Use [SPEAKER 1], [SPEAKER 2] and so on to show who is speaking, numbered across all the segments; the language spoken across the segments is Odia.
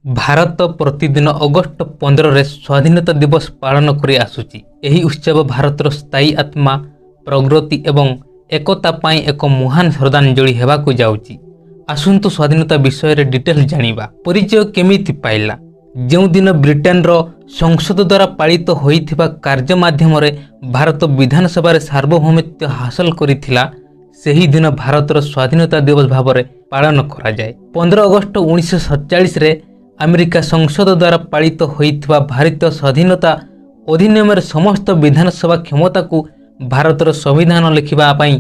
[SPEAKER 1] भारत प्रतिदिन अगस्ट 15 रे स्वाधीनता दिवस पालन करि आसुची। एही उत्सव भारतर स्थायी आत्मा प्रगति एवं एकता पाई एक महान श्रद्धांजलि हेबाकु जाउची। आसंतु स्वाधीनता विषय रे डिटेल जानिबा। परिचय केमिति पाइला? जो दिन ब्रिटेन रो संसद द्वारा पालित होइथिबा कार्य माध्यम रे भारत विधानसभा रे सार्वभौमित्व हासिल करिथिला, सेही दिन भारतर स्वाधीनता दिवस भावरे पालन करा जाए। 15 अगस्ट 1947 रे अमेरिका संसद द्वारा पालित होइथिबा भारतीय स्वाधीनता अधिनियम समस्त विधानसभा क्षमता को भारतर संविधान लिखिबा पई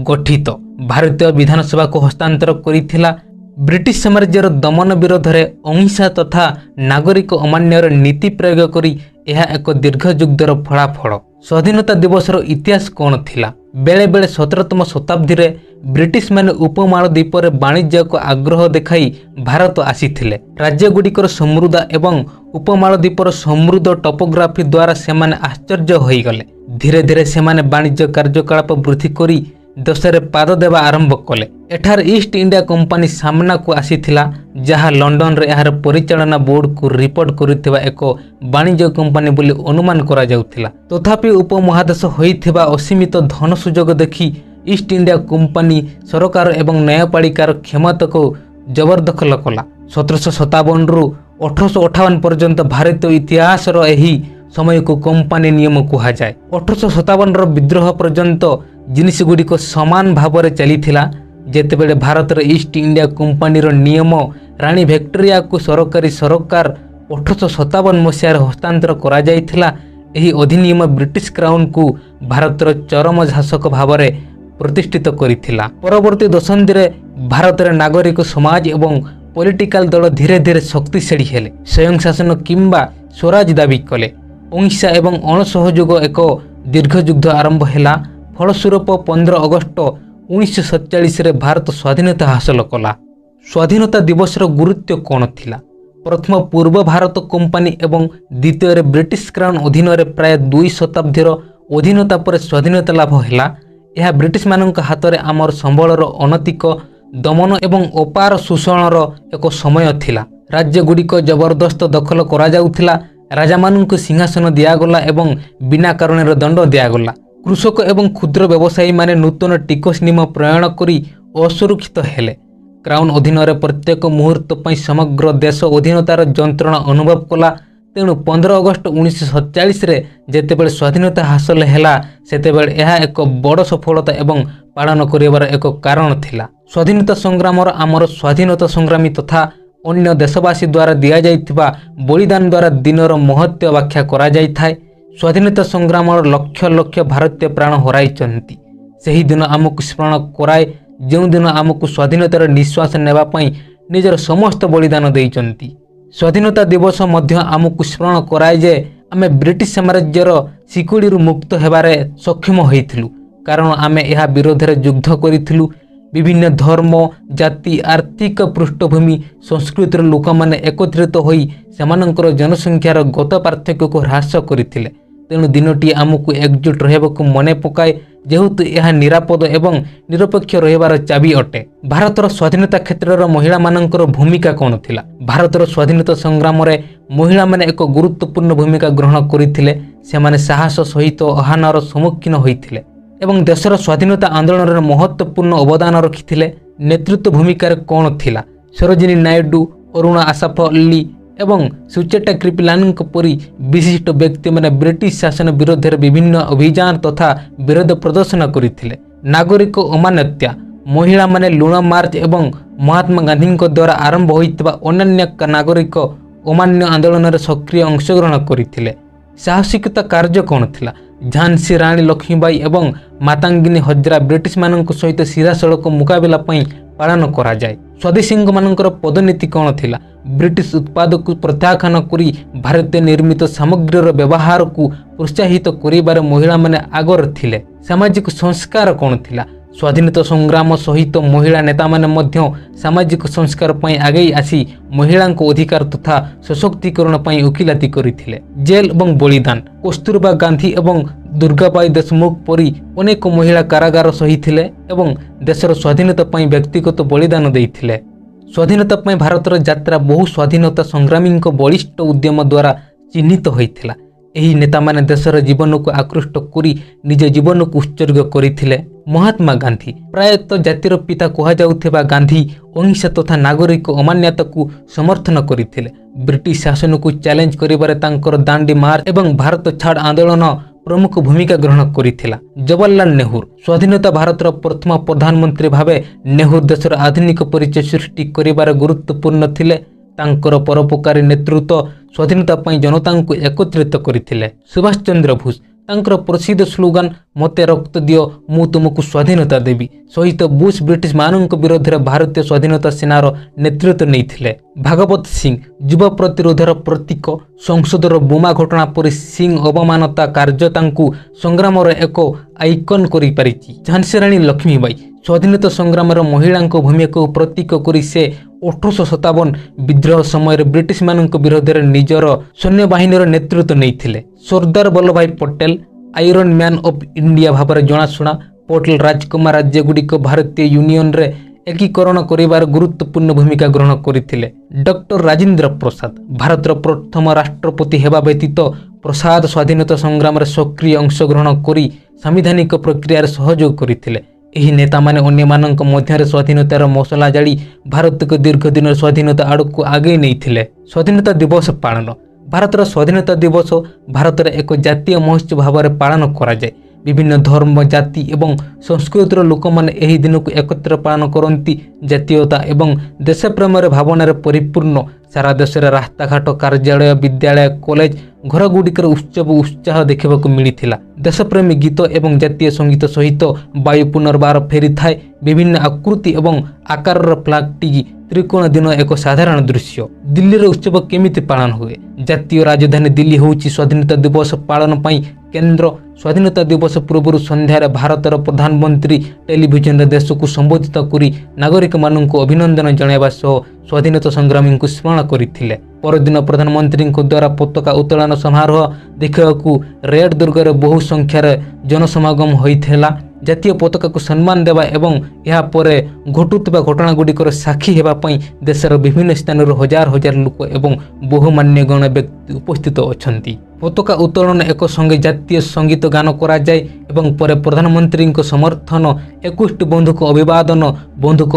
[SPEAKER 1] गठित भारतीय विधानसभा को हस्तांतर करिथिला। ब्रिटिश साम्राज्यर दमन विरोध में अहिंसा तथा नागरिक अमान्यर नीति प्रयोग करी यह एक दीर्घ युद्धर फलाफल। स्वाधीनता दिवस इतिहास कौन थिला? बेले बेले 17तम शताब्दी रे ब्रिटिश माने उपमालद्वीप रे वाणिज्य को आग्रह देखाई भारत आसीथिले। राज्य गुड़िकर समृद्ध एवं उपमालद्वीपर समृद्ध टोपोग्राफी द्वारा सेमाने आश्चर्य होई गले। धीरे धीरे सेमाने वाणिज्य कार्यकलाप वृद्धि करी देशरे पाद देवा आरंभ कले। एठार ईस्ट इंडिया कंपनी सामना को आसीथिला, जहाँ लंडन रे यार परिचालना बोर्ड को रिपोर्ट करुथिबा एक वाणिज्य कंपनी बोली अनुमान करा जाउथिला। तथापि उपमहादेश होइथिबा असीमित धन सुजोग देखि ईस्ट इंडिया कंपनी सरकार एवं न्यायपालिकार क्षमता को जबरदखल कला। 1757 रु 1858 पर्यंत भारतीय इतिहास रो एही समय को कंपनी नियम कहा जाए। 1857 रो विद्रोह पर्यंत जिनिस गुड़िक समान भाव में चलीथिला। जेतेबेले भारत ईस्ट इंडिया कंपनी रो नियम रानी विक्टोरिया को सरकारी सरकार 1857 मसीह हस्तांतर करा जाइथिला। एही अधिनियम ब्रिटिश क्राउन को भारतर चरम शासक भाव में प्रतिष्ठित करिथिला। परवर्ती दशंधि रे भारत नागरिक समाज एवं पॉलिटिकल दल धीरे धीरे शक्तिशाली हेले, स्वयं शासन किंबा स्वराज दाबी कले। अहिंसा एवं अणसहयोग एक दीर्घ युद्ध आरंभ हैला। फलस्वरूप 15 अगस्ट 1947 रे भारत स्वाधीनता हासिल कला। स्वाधीनता दिवस गुरुत्व कौन थिला? प्रथम पूर्व भारत कंपनी एवं द्वितीय रे ब्रिटिश क्राउन अधीन रे प्राय 2 शताब्दीर अधीनता पर स्वाधीनता लाभ हैला। यह ब्रिटिश मानक हाथ में आमर संबलर अनैतिक दमन एवं अपार शोषणर एक समय थिला। राज्य गुड़िक जबरदस्त दखल करा जाउथिला। राजा मानक सिंहासन दियागला एवं बिना कारण दंड दियागला। कृषक एवं क्षुद्र व्यवसायी माने नूतन टिकस नियम प्रयण करी असुरक्षित हेले। क्राउन अधीन प्रत्येक मुहूर्त पर समग्र देश अधीनतार जंत्रणा अनुभव कला। तेणु 15 अगस्ट 1947 रे जेतेबेले स्वाधीनता हासिल हैला, सेतेबेले यह एक बड़ सफलता एवं पालन करिबार एक कारण थिला। स्वाधीनता संग्रामर आमर स्वाधीनता संग्रामी तथा अन्य देशवासी द्वारा दिया जाइथिबा बलिदान द्वारा दिनर महत्व व्याख्या करा जाइथाय। स्वाधीनता संग्राम लक्ष लक्ष भारतीय प्राण हराइचंती। सही दिन आमको स्मरण कराए जो दिन आमको स्वाधीनतार निश्वास नेबा पई निजर समस्त बलिदान देइचंती। स्वाधीनता दिवस मध्य आमको स्मरण कराए जे आमे ब्रिटिश साम्राज्यर सिकुड़ी मुक्त हेबारे सक्षम होइथिलु, कारण आमे यह विरोध रे युद्ध करिथिलु। विभिन्न धर्म जाति आर्थिक पृष्ठभूमि संस्कृतिर लोक माने एकत्रित होई सेमानंकर जनसंख्यार गत पार्थक्य को ह्रास करिथिले। तेणु दिनटी आमको एकजुट रहबाकू मने पकाए, जेहेतु यह निरापद एवं निरपेक्ष रहिबार चाबी अटे। भारतर स्वाधीनता क्षेत्र महिला मानकर भूमिका कौन थिला? भारतर स्वाधीनता संग्राम रे महिला माने एक गुरुत्वपूर्ण भूमिका ग्रहण करिथिले। सेमाने साहस सहित आह्वानर सम्मुखीन होइथिले एवं देशर स्वाधीनता आंदोलन रे महत्वपूर्ण अवदान रखिथिले। नेतृत्व भूमिका कौन थिला? सरोजिनी नायडू, अरुणा आसाफ अल्ली एवं सुचेता कृपलानी परी विशिष्ट व्यक्ति मैंने ब्रिटिश शासन विरोध में विभिन्न अभियान तथा विरोध प्रदर्शन करथिले। नागरिक अमान्यता महिला माने लुण मार्च एवं महात्मा गांधी द्वारा आरंभ होइतिबा अन्य नागरिक अमान्य आंदोलन में सक्रिय अंशग्रहण करथिले। साहसिकता कार्य कौन थिला? झांसी रानी लक्ष्मीबाई एवं मातांगिनी हजरा ब्रिटिश मानक सहित सीधा सड़क मुकाबला पई पालन करा जाए। स्वदेशी मानकर पदनीति कौन थिला? ब्रिटिश उत्पाद को प्रत्याख्यान करी भारतीय निर्मित सामग्रीर व्यवहार को प्रोत्साहित करिबार महिला माने आगर थिले। सामाजिक संस्कार कौन थिला? स्वाधीनता संग्राम सहित महिला नेता माने मध्य सामाजिक संस्कार पई आगे आसी महिला अधिकार तथा सशक्तिकरण पई वकिलाती करिथिले। जेल एवं बलिदान कस्तूरबा गांधी एवं दुर्गाबाई देशमुख परी अनेक महिला कारागार सही थिले एवं देशर स्वाधीनता पई व्यक्तिगत बलिदान देइथिले। ସ୍ୱାଧୀନତା ପାଇଁ ଭାରତର ଯାତ୍ରା ବହୁ ସ୍ୱାଧୀନତା ସଂଗ୍ରାମୀଙ୍କ ବଳିଷ୍ଠ ଉଦ୍ୟମ ଦ୍ୱାରା ଚିହ୍ନିତ ହୋଇଥିଲା। ଏହି ନେତାମାନେ ଦେଶର ଜୀବନକୁ ଆକୃଷ୍ଟ କରି ନିଜ ଜୀବନକୁ ଉତ୍ସର୍ଗ କରିଥିଲେ। ମହାତ୍ମା ଗାନ୍ଧୀ ପ୍ରାୟତଃ ଜାତିର ପିତା କୁହାଯାଉଥିବା ଗାନ୍ଧୀ ଅହିଂସା ତଥା ନାଗରିକ ଅମାନ୍ୟତାକୁ ସମର୍ଥନ କରିଥିଲେ। ବ୍ରିଟିଶ ଶାସନକୁ ଚ୍ୟାଲେଞ୍ଜ କରିବାରେ ତାଙ୍କର ଦାଣ୍ଡି ମାର୍ଚ୍ଚ ଏବଂ ଭାରତ ଛାଡ଼ ଆନ୍ଦୋଳନ ପ୍ରମୁଖ ଭୂମିକା ଗ୍ରହଣ କରିଥିଲା। ଜବାହରଲାଲ ନେହେରୁ ସ୍ୱାଧୀନତା ଭାରତର ପ୍ରଥମ ପ୍ରଧାନମନ୍ତ୍ରୀ ଭାବେ ନେହେରୁ ଦେଶର ଆଧୁନିକ ପରିଚୟ ସୃଷ୍ଟି କରିବାରେ ଗୁରୁତ୍ୱପୂର୍ଣ୍ଣ ଥିଲେ। ତାଙ୍କର ପରୋପକାରୀ ନେତୃତ୍ୱ ସ୍ୱାଧୀନତା ପାଇଁ ଜନତାଙ୍କୁ ଏକତ୍ରିତ କରିଥିଲେ। ସୁଭାଷ ଚନ୍ଦ୍ର ବୋଷ ତାଙ୍କର ପ୍ରସିଦ୍ଧ ସ୍ଲୋଗାନ ମୋତେ ରକ୍ତ ଦିଅ ମୁଁ ତୁମକୁ ସ୍ୱାଧୀନତା ଦେବି ସହିତ ବୁଶ ବ୍ରିଟିଶ ମାନଙ୍କ ବିରୋଧରେ ଭାରତୀୟ ସ୍ୱାଧୀନତା ସେନାର ନେତୃତ୍ୱ ନେଇଥିଲେ। ଭାଗବତ ସିଂ ଯୁବ ପ୍ରତିରୋଧର ପ୍ରତୀକ। ସଂସଦର ବୋମା ଘଟଣା ପରି ସିଂ ଅବମାନତା କାର୍ଯ୍ୟ ତାଙ୍କୁ ସଂଗ୍ରାମର ଏକ ଆଇକନ୍ କରିପାରିଛି। ଝାନ୍ସୀ ରାଣୀ ଲକ୍ଷ୍ମୀବାଇ ସ୍ୱାଧୀନତା ସଂଗ୍ରାମର ମହିଳାଙ୍କ ଭୂମିକାକୁ ପ୍ରତୀକ କରି ସେ 1857 ବିଦ୍ରୋହ ସମୟରେ ବ୍ରିଟିଶମାନଙ୍କ ବିରୋଧରେ ନିଜର ସୈନ୍ୟବାହିନୀର ନେତୃତ୍ୱ ନେଇଥିଲେ। Sardar Vallabhbhai Patel iron man of India ଭାବରେ ଜଣାଶୁଣା। ପଟେଲ ରାଜକୁମାର ରାଜ୍ୟଗୁଡ଼ିକ ଭାରତୀୟ ୟୁନିୟନରେ ଏକୀକରଣ କରିବାର ଗୁରୁତ୍ୱପୂର୍ଣ୍ଣ ଭୂମିକା ଗ୍ରହଣ କରିଥିଲେ। ଡକ୍ଟର ରାଜେନ୍ଦ୍ର ପ୍ରସାଦ ଭାରତର ପ୍ରଥମ ରାଷ୍ଟ୍ରପତି ହେବା ବ୍ୟତୀତ ପ୍ରସାଦ ସ୍ୱାଧୀନତା ସଂଗ୍ରାମରେ ସକ୍ରିୟ ଅଂଶଗ୍ରହଣ କରି ସାମ୍ବିଧାନିକ ପ୍ରକ୍ରିୟାରେ ସହଯୋଗ କରିଥିଲେ। ଏହି ନେତାମାନେ ଅନ୍ୟମାନଙ୍କ ମଧ୍ୟରେ ସ୍ୱାଧୀନତାର ମସଲା ଜାଳି ଭାରତକୁ ଦୀର୍ଘ ଦିନର ସ୍ୱାଧୀନତା ଆଡ଼କୁ ଆଗେଇ ନେଇଥିଲେ। ସ୍ୱାଧୀନତା ଦିବସ ପାଳନ ଭାରତର ସ୍ୱାଧୀନତା ଦିବସ ଭାରତରେ ଏକ ଜାତୀୟ ମହୋତ୍ସବ ଭାବରେ ପାଳନ କରାଯାଏ। ବିଭିନ୍ନ ଧର୍ମ ଜାତି ଏବଂ ସଂସ୍କୃତିର ଲୋକମାନେ ଏହି ଦିନକୁ ଏକତ୍ର ପାଳନ କରନ୍ତି। ଜାତୀୟତା ଏବଂ ଦେଶପ୍ରେମର ଭାବନାରେ ପରିପୂର୍ଣ୍ଣ ସାରା ଦେଶରେ ରାସ୍ତାଘାଟ କାର୍ଯ୍ୟାଳୟ ବିଦ୍ୟାଳୟ କଲେଜ ଘରଗୁଡ଼ିକର ଉତ୍ସବ ଉତ୍ସାହ ଦେଖିବାକୁ ମିଳିଥିଲା। ଦେଶପ୍ରେମୀ ଗୀତ ଏବଂ ଜାତୀୟ ସଙ୍ଗୀତ ସହିତ ବାୟୁ ପୁନର୍ବାର ଫେରିଥାଏ। ବିଭିନ୍ନ ଆକୃତି ଏବଂ ଆକାରର ଫ୍ଲାଗଟି ତ୍ରିକୋଣ ଦିନ ଏକ ସାଧାରଣ ଦୃଶ୍ୟ। ଦିଲ୍ଲୀର ଉତ୍ସବ କେମିତି ପାଳନ ହୁଏ? ଜାତୀୟ ରାଜଧାନୀ ଦିଲ୍ଲୀ ହେଉଛି ସ୍ୱାଧୀନତା ଦିବସ ପାଳନ ପାଇଁ କେନ୍ଦ୍ର। ସ୍ୱାଧୀନତା ଦିବସ ପୂର୍ବରୁ ସନ୍ଧ୍ୟାରେ ଭାରତର ପ୍ରଧାନମନ୍ତ୍ରୀ ଟେଲିଭିଜନରେ ଦେଶକୁ ସମ୍ବୋଧିତ କରି ନାଗରିକମାନଙ୍କୁ ଅଭିନନ୍ଦନ ଜଣାଇବା ସହ ସ୍ୱାଧୀନତା ସଂଗ୍ରାମୀଙ୍କୁ ସ୍ମରଣ କରିଥିଲେ। ପରଦିନ ପ୍ରଧାନମନ୍ତ୍ରୀଙ୍କ ଦ୍ୱାରା ପତାକା ଉତ୍ତୋଳନ ସମାରୋହ ଦେଖିବାକୁ ରେଡ୍ ଦୁର୍ଗରେ ବହୁ ସଂଖ୍ୟାରେ ଜନସମାଗମ ହୋଇଥିଲା। ଜାତୀୟ ପତାକାକୁ ସମ୍ମାନ ଦେବା ଏବଂ ଏହା ପରେ ଘଟୁଥିବା ଘଟଣାଗୁଡ଼ିକର ସାକ୍ଷୀ ହେବା ପାଇଁ ଦେଶର ବିଭିନ୍ନ ସ୍ଥାନରୁ ହଜାର ହଜାର ଲୋକ ଏବଂ ବହୁ ମାନ୍ୟଗଣ୍ୟ ବ୍ୟକ୍ତି ଉପସ୍ଥିତ ଅଛନ୍ତି। ପତାକା ଉତ୍ତୋଳନ ଏକ ସଙ୍ଗେ ଜାତୀୟ ସଙ୍ଗୀତ ଗାନ କରାଯାଏ ଏବଂ ପରେ ପ୍ରଧାନମନ୍ତ୍ରୀଙ୍କ ସମର୍ଥନ 21ଟି ବନ୍ଧୁକ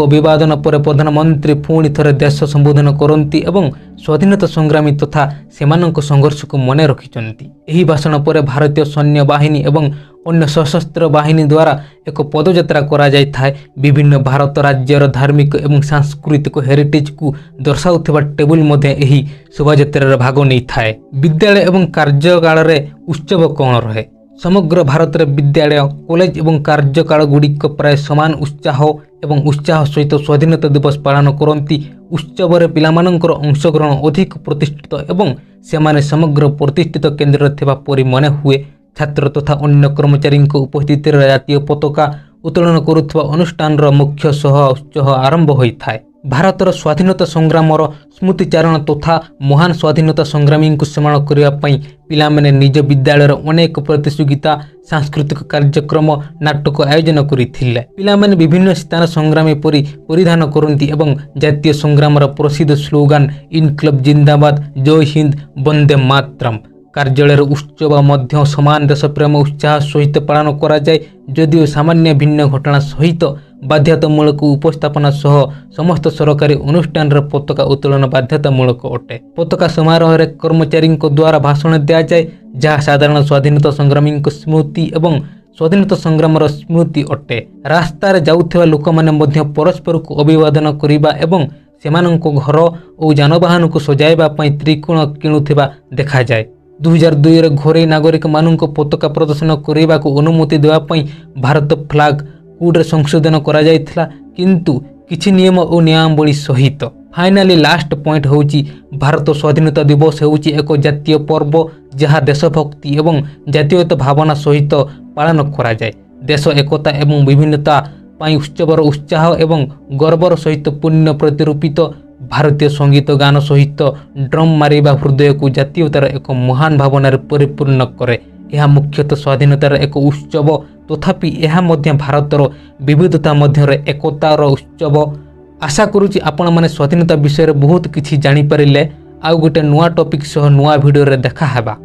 [SPEAKER 1] ଅଭିବାଦନ ପରେ ପ୍ରଧାନମନ୍ତ୍ରୀ ପୁଣି ଥରେ ଦେଶ ସମ୍ବୋଧନ କରନ୍ତି ଏବଂ ସ୍ୱାଧୀନତା ସଂଗ୍ରାମୀ ତଥା ସେମାନଙ୍କ ସଂଘର୍ଷକୁ ମନେ ରଖିଛନ୍ତି। ଏହି ଭାଷଣ ପରେ ଭାରତୀୟ ସୈନ୍ୟ ବାହିନୀ ଏବଂ ଅନ୍ୟ ସଶସ୍ତ୍ର ବାହିନୀ ଦ୍ୱାରା ଏକ ପଦଯାତ୍ରା କରାଯାଇଥାଏ। ବିଭିନ୍ନ ଭାରତ ରାଜ୍ୟର ଧାର୍ମିକ ଏବଂ ସାଂସ୍କୃତିକ ହେରିଟେଜକୁ ଦର୍ଶାଉଥିବା ଟେବୁଲ ମଧ୍ୟ ଏହି ଶୋଭାଯାତ୍ରାରେ ଭାଗ ନେଇଥାଏ। ବିଦ୍ୟାଳୟ ଏବଂ କାର୍ଯ୍ୟକାଳରେ ଉତ୍ସବ କ'ଣ ରହେ? ସମଗ୍ର ଭାରତରେ ବିଦ୍ୟାଳୟ କଲେଜ ଏବଂ କାର୍ଯ୍ୟକାଳଗୁଡ଼ିକ ପ୍ରାୟ ସମାନ ଉତ୍ସାହ ସହିତ ସ୍ୱାଧୀନତା ଦିବସ ପାଳନ କରନ୍ତି। ଉତ୍ସବରେ ପିଲାମାନଙ୍କର ଅଂଶଗ୍ରହଣ ଅଧିକ ପ୍ରତିଷ୍ଠିତ ଏବଂ ସେମାନେ ସମଗ୍ର ପ୍ରତିଷ୍ଠିତ କେନ୍ଦ୍ରରେ ଥିବା ପରି ମନେ ହୁଏ। ଛାତ୍ର ତଥା ଅନ୍ୟ କର୍ମଚାରୀଙ୍କ ଉପସ୍ଥିତିରେ ଜାତୀୟ ପତାକା ଉତ୍ତୋଳନ କରୁଥିବା ଅନୁଷ୍ଠାନର ମୁଖ୍ୟ ଉତ୍ସବ ଆରମ୍ଭ ହୋଇଥାଏ। ଭାରତର ସ୍ୱାଧୀନତା ସଂଗ୍ରାମର ସ୍ମୃତିଚାରଣ ତଥା ମହାନ ସ୍ୱାଧୀନତା ସଂଗ୍ରାମୀଙ୍କୁ ସ୍ମରଣ କରିବା ପାଇଁ ପିଲାମାନେ ନିଜ ବିଦ୍ୟାଳୟରେ ଅନେକ ପ୍ରତିଯୋଗିତା ସାଂସ୍କୃତିକ କାର୍ଯ୍ୟକ୍ରମ ନାଟକ ଆୟୋଜନ କରିଥିଲେ। ପିଲାମାନେ ବିଭିନ୍ନ ସ୍ଥାନ ସଂଗ୍ରାମୀ ପରି ପରିଧାନ କରନ୍ତି ଏବଂ ଜାତୀୟ ସଂଗ୍ରାମର ପ୍ରସିଦ୍ଧ ସ୍ଲୋଗାନ ଇନକ୍ଲବ ଜିନ୍ଦାବାଦ ଜୟ ହିନ୍ଦ ବନ୍ଦେ ମାତରମ୍। କାର୍ଯ୍ୟାଳୟର ଉତ୍ସବ ମଧ୍ୟ ସମାନ ଦେଶପ୍ରେମ ଉତ୍ସାହ ସହିତ ପାଳନ କରାଯାଏ। ଯଦିଓ ସାମାନ୍ୟ ଭିନ୍ନ ଘଟଣା ସହିତ ବାଧ୍ୟତାମୂଳକ ଉପସ୍ଥାପନା ସହ ସମସ୍ତ ସରକାରୀ ଅନୁଷ୍ଠାନର ପତାକା ଉତ୍ତୋଳନ ବାଧ୍ୟତାମୂଳକ ଅଟେ। ପତାକା ସମାରୋହରେ କର୍ମଚାରୀଙ୍କ ଦ୍ୱାରା ଭାଷଣ ଦିଆଯାଏ ଯାହା ସାଧାରଣ ସ୍ୱାଧୀନତା ସଂଗ୍ରାମୀଙ୍କ ସ୍ମୃତି ଏବଂ ସ୍ୱାଧୀନତା ସଂଗ୍ରାମର ସ୍ମୃତି ଅଟେ। ରାସ୍ତାରେ ଯାଉଥିବା ଲୋକମାନେ ମଧ୍ୟ ପରସ୍ପରକୁ ଅଭିବାଦନ କରିବା ଏବଂ ସେମାନଙ୍କ ଘର ଓ ଯାନବାହନକୁ ସଜାଇବା ପାଇଁ ତ୍ରିକୋଣ କିଣୁଥିବା ଦେଖାଯାଏ। 2002ରେ ଘରୋଇ ନାଗରିକମାନଙ୍କୁ ପତାକା ପ୍ରଦର୍ଶନ କରିବାକୁ ଅନୁମତି ଦେବା ପାଇଁ ଭାରତ ଫ୍ଲାଗ କୋଡରେ ସଂଶୋଧନ କରାଯାଇଥିଲା କିନ୍ତୁ କିଛି ନିୟମ ଓ ନିୟମାବଳୀ ସହିତ। ଫାଇନାଲି ଲାଷ୍ଟ ପଏଣ୍ଟ ହେଉଛି ଭାରତ ସ୍ୱାଧୀନତା ଦିବସ ହେଉଛି ଏକ ଜାତୀୟ ପର୍ବ ଯାହା ଦେଶଭକ୍ତି ଏବଂ ଜାତୀୟତା ଭାବନା ସହିତ ପାଳନ କରାଯାଏ। ଦେଶ ଏକତା ଏବଂ ବିଭିନ୍ନତା ପାଇଁ ଉତ୍ସବର ଉତ୍ସାହ ଏବଂ ଗର୍ବର ସହିତ ପୂର୍ଣ୍ଣ ପ୍ରତିରୂପିତ। ଭାରତୀୟ ସଙ୍ଗୀତ ଗାନ ସହିତ ଡ୍ରମ୍ ମାରିବା ହୃଦୟକୁ ଜାତୀୟତାର ଏକ ମହାନ ଭାବନାରେ ପରିପୂର୍ଣ୍ଣ କରେ। ଏହା ମୁଖ୍ୟତଃ ସ୍ୱାଧୀନତାର ଏକ ଉତ୍ସବ ତଥାପି ଏହା ମଧ୍ୟ ଭାରତର ବିବିଧତା ମଧ୍ୟରେ ଏକତାର ଉତ୍ସବ। आशा करुच्ची आपण मैंने स्वाधीनता विषय बहुत किसी जानीपारे। आउ गोटे नुआ टॉपिक सह नुआ वीडियो रे देखा हेबा।